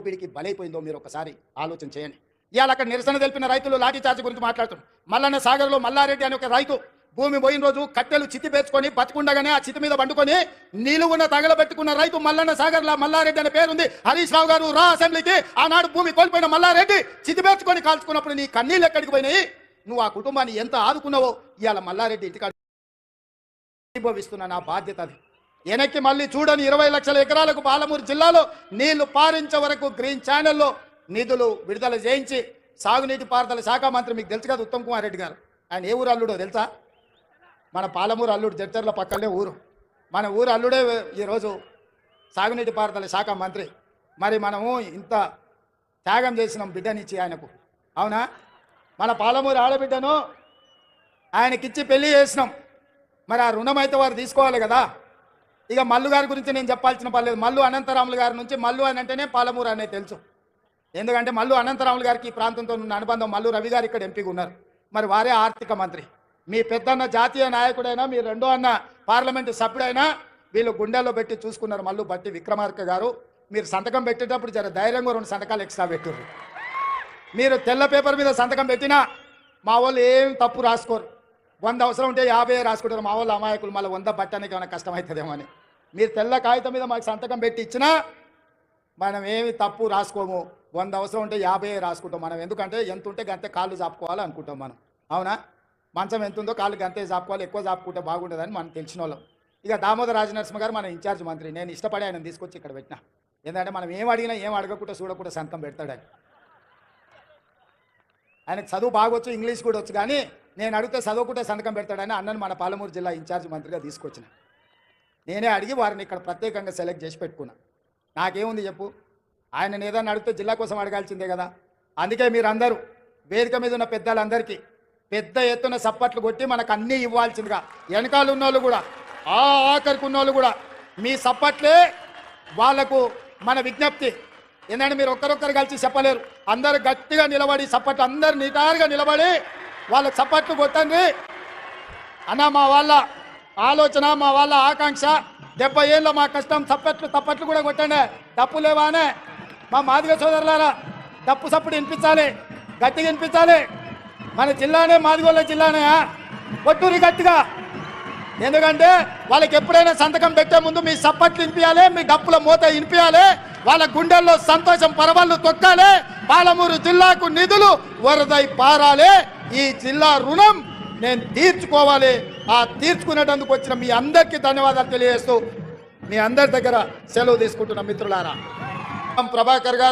దోపిడీకి బలైపోయిందో మీరు ఒకసారి ఆలోచన చేయండి. ఇవాళ అక్కడ నిరసన తెలిపిన రైతులు లాఠీ చార్జ్ గురించి మాట్లాడుతున్నారు. మల్లన్న సాగర్లో మల్లారెడ్డి అనే ఒక రైతు భూమి పోయిన రోజు కట్టెలు చితి పేర్చుకొని బతుకుండగానే ఆ చితి మీద పండుకొని నిలువున తగలబెట్టుకున్న రైతు మల్లన్న సాగర్లో మల్లారెడ్డి అనే పేరుంది. హరీష్ రావు గారు రా అసెంబ్లీకి. ఆనాడు భూమి కోల్పోయిన మల్లారెడ్డి చితి పేర్చుకొని కాల్చుకున్నప్పుడు నీ కన్నీళ్ళు ఎక్కడికి పోయినాయి? నువ్వు ఆ కుటుంబాన్ని ఎంత ఆదుకున్నావో ఇవాళ మల్లారెడ్డి ఇంటికాడ అనుభవిస్తున్న నా బాధ్యత అది. వెనక్కి మళ్ళీ చూడని 20 లక్షల ఎకరాలకు పాలమూరు జిల్లాలో నీళ్లు పారించే వరకు గ్రీన్ ఛానల్లో నిధులు విడుదల చేయించి సాగునీటి పారుదల శాఖ మంత్రి మీకు తెలుసు కదా ఉత్తమ్ కుమార్ రెడ్డి గారు. ఆయన ఏ ఊరు అల్లుడో తెలుసా? మన పాలమూరు అల్లుడు, జడ్చర్ల పక్కనే ఊరు. మన ఊరు అల్లుడే ఈరోజు సాగునీటి పారుదల శాఖ మంత్రి. మరి మనము ఇంత త్యాగం చేసినాం బిడ్డనిచ్చి ఆయనకు, అవునా? మన పాలమూరు ఆడబిడ్డను ఆయనకిచ్చి పెళ్లి చేసినాం. మరి ఆ రుణం అయితే వారు తీసుకోవాలి కదా. ఇక మల్లు గారి గురించి నేను చెప్పాల్సిన పర్లేదు. మల్లు అనంతరాములు గారి నుంచి మల్లు అని అంటేనే పాలమూరు అనేది తెలుసు. ఎందుకంటే మల్లు అనంతరాములు గారికి ఈ ప్రాంతంతో ఉన్న అనుబంధం. మల్లు రవి గారు ఇక్కడ ఎంపీగా ఉన్నారు. మరి వారే ఆర్థిక మంత్రి. మీ పెద్దన్న జాతీయ నాయకుడైనా, మీ రెండో అన్న పార్లమెంటు సభ్యుడైనా వీళ్ళు గుండెల్లో పెట్టి చూసుకున్నారు. మల్లు బట్టి విక్రమార్క గారు, మీరు సంతకం పెట్టేటప్పుడు జర ధైర్యంగా 2 సంతకాలు ఎక్స్ట్రా పెట్టుర్రు. మీరు తెల్ల పేపర్ మీద సంతకం పెట్టినా మా వాళ్ళు ఏం తప్పు రాసుకోరు. 100 అవసరం ఉంటే 50 రాసుకుంటారు. మా వాళ్ళు అమాయకులు, మళ్ళీ 100 బట్టడానికి ఏమైనా కష్టమవుతుందేమో అని. మీరు తెల్ల కాగితం మీద మాకు సంతకం పెట్టి ఇచ్చినా మనం ఏమి తప్పు రాసుకోము. 100 అవసరం ఉంటే 50 రాసుకుంటాం. మనం ఎందుకంటే ఎంత ఉంటే గంతే కాళ్ళు చాపుకోవాలి అనుకుంటాం మనం, అవునా? మంచం ఎంత ఉందో కాళ్ళు గంతే చాపుకోవాలి, ఎక్కువ చాపుకుంటే బాగుంటుందని మనం తెలిసిన వాళ్ళం. ఇక దామోదర రాజనరసింహ గారు మన ఇన్ఛార్జ్ మంత్రి. నేను ఇష్టపడి ఆయన తీసుకొచ్చి ఇక్కడ పెట్టినా. ఎందుకంటే మనం ఏం అడిగినా ఏం అడగకుండా చూడకుండా సంతకం పెడతాడు ఆయన. ఆయనకు చదువు బాగొచ్చు, ఇంగ్లీష్ కూడా వచ్చు. కానీ నేను అడిగితే చదువుకుంటే సంతకం పెడతాడని అన్నను మన పాలమూరు జిల్లా ఇన్ఛార్జ్ మంత్రిగా తీసుకొచ్చిన. నేనే అడిగి వారిని ఇక్కడ ప్రత్యేకంగా సెలెక్ట్ చేసి పెట్టుకున్నా. నాకేముంది చెప్పు, ఆయన ఏదన్నా అడిగితే జిల్లా కోసం అడగాల్సిందే కదా. అందుకే మీరందరూ వేదిక మీద ఉన్న పెద్దలందరికీ పెద్ద ఎత్తున సప్పట్లు కొట్టి మనకు అన్నీ ఇవ్వాల్సిందిగా, వెనకాల ఉన్నోళ్ళు కూడా ఆఖరికి ఉన్నోళ్ళు కూడా మీ సప్పట్లే వాళ్లకు మన విజ్ఞప్తి. ఎందుకంటే మీరు ఒక్కరొక్కరు కలిసి చెప్పలేరు. అందరు గట్టిగా నిలబడి సప్పట్లు, అందరు నిటారుగా నిలబడి వాళ్ళకి సప్పట్లు కొట్టండి అన్న. మా వాళ్ళ ఆలోచన, మా వాళ్ళ ఆకాంక్ష, 70 ఏళ్ళ మా కష్టం. తప్పట్లు కూడా కొట్టండి. డప్పు లేవానే మా మాదిగ సోదరులారా, డప్పు సప్పుడు వినిపించాలి, గట్టిగా వినిపించాలి. మన జిల్లానే మాదిగోళ్ళ జిల్లానే, కొట్టూరి గట్టిగా. ఎందుకంటే వాళ్ళకి ఎప్పుడైనా సంతకం పెట్టే ముందు మీ సప్పట్లు వినిపించాలి, మీ డప్పుల మూత వినిపించాలి. వాళ్ళ గుండెల్లో సంతోషం పరవళ్ళు తొక్కాలి. పాలమూరు జిల్లాకు నిధులు వరదై పారాలి. ఈ జిల్లా రుణం నేను తీర్చుకోవాలి. ఆ తీర్చుకునేటందుకు వచ్చిన మీ అందరికీ ధన్యవాదాలు తెలియజేస్తూ మీ అందరి దగ్గర సెలవు తీసుకుంటున్న మిత్రులారా, ప్రభాకర్ గారు